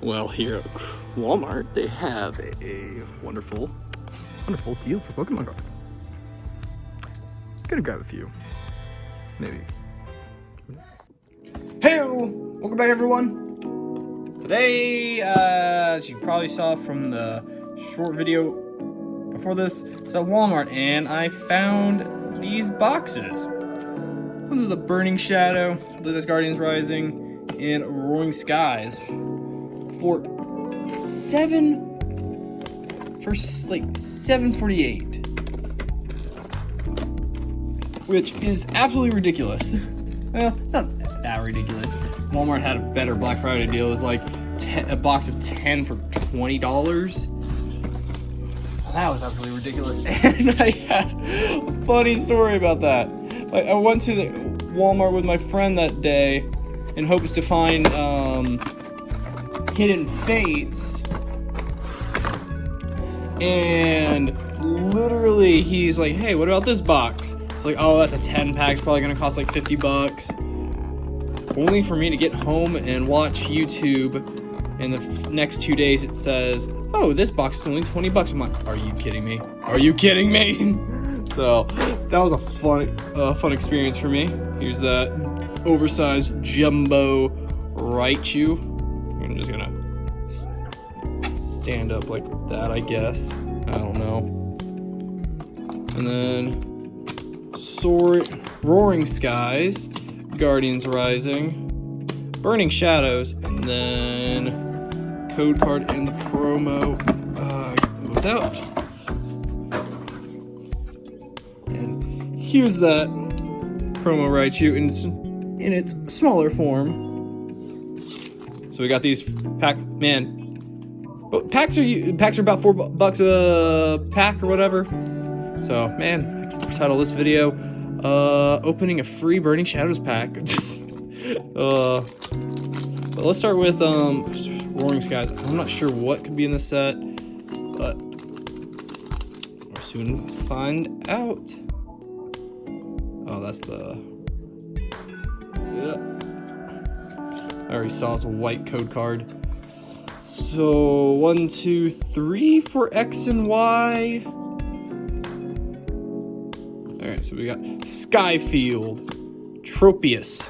Well, here at Walmart, they have a wonderful deal for Pokemon cards. Gonna grab a few, maybe. Heyo! Welcome back, everyone. Today, as you probably saw from the short video before this, it's at Walmart, and I found these boxes. One of the Burning Shadow, Blizzard's Guardians Rising, and Roaring Skies for $7.48, which is absolutely ridiculous. Well, it's not that ridiculous. Walmart had a better Black Friday deal. It was like a box of 10 for $20. That was absolutely ridiculous. And I had a funny story about that. I went to the Walmart with my friend that day in hopes to find Hidden Fates. And literally he's like, hey, what about this box? It's like, oh, that's a 10 pack. It's probably gonna cost like $50. Only for me to get home and watch YouTube, and the next 2 days it says, oh, this box is only $20. I'm like, are you kidding me? Are you kidding me? So that was a fun experience for me. Here's that oversized jumbo Raichu. I'm just gonna stand up like that, I guess. I don't know. And then Roaring Skies, Guardians Rising, Burning Shadows, and then code card and the promo without. And here's that promo Raichu in its smaller form. So we got these packs. Man, packs are about $4 a pack or whatever. So man, I can title this video opening a free Burning Shadows pack. But let's start with Roaring Skies. I'm not sure what could be in the set, but we'll soon find out. Oh, that's the... Yeah. I already saw it's a white code card. So 1, 2, 3 for X and Y. Alright, so we got Skyfield, Tropius,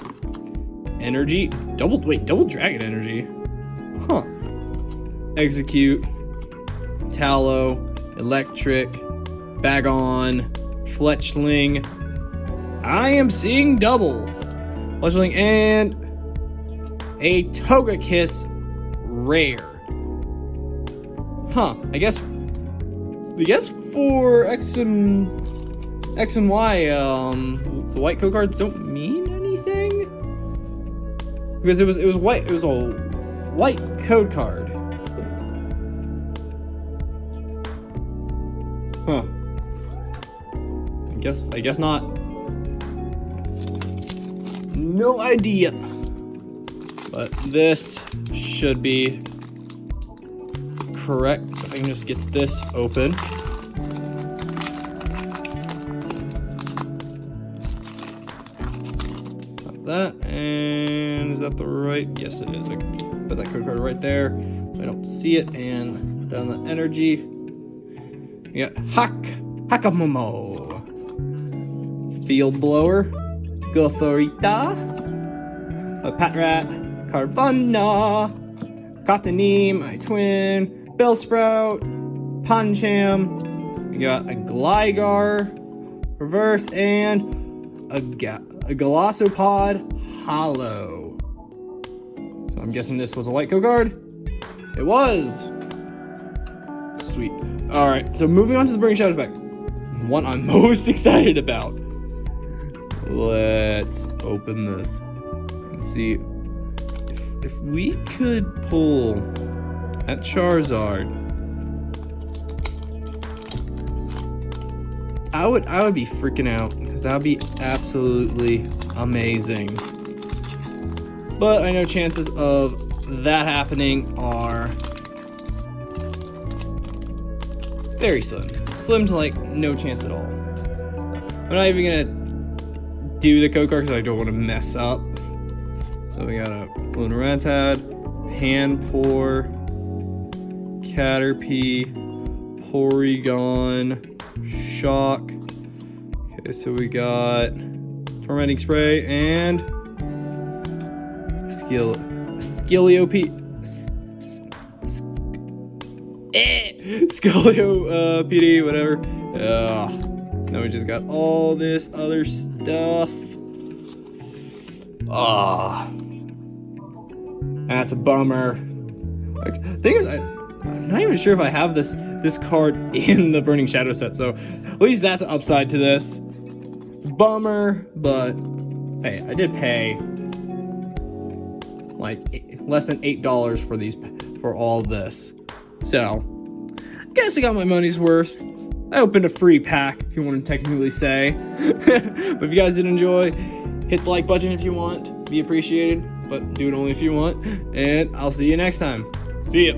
Energy, double Dragon Energy. Huh. Execute, Tallow, Electric, Bagon, Fletchling. I am seeing double. Fletchling and a Togekiss rare. Huh. I guess for X and Y, the white code cards don't mean anything? Because it was white. It was a white code card. Huh. I guess not. No idea. But this should be correct. If I can just get this open. That, and is that the right? Yes, it is. I put that code card right there. I don't see it, and down the energy, we got Hakamomo, Field Blower, Gothorita, a Patrat, Carvanha, Cottonee, my twin, Bellsprout, Pancham. We got a Gligar, reverse, and a Galassopod Hollow. So I'm guessing this was a white code card. It was. Sweet. All right. So moving on to the Burning Shadows pack. One I'm most excited about. Let's open this and see if we could pull that Charizard. I would be freaking out, because that would be absolutely amazing. But I know chances of that happening are very slim. Slim to like no chance at all. I'm not even gonna do the code card because I don't want to mess up. So we got a Lunarantad, Handpour, Caterpie, Porygon, Shock. Okay, so we got Tormenting Spray and Scolio PD, whatever. Then we just got all this other stuff. That's a bummer. Like, thing is, I'm not even sure if I have this card in the Burning Shadow set, so at least that's an upside to this. It's a bummer, but hey, I did pay like less than $8 for all this. So, I guess I got my money's worth. I opened a free pack, if you want to technically say. But if you guys did enjoy, hit the like button if you want. Be appreciated, but do it only if you want. And I'll see you next time. See ya.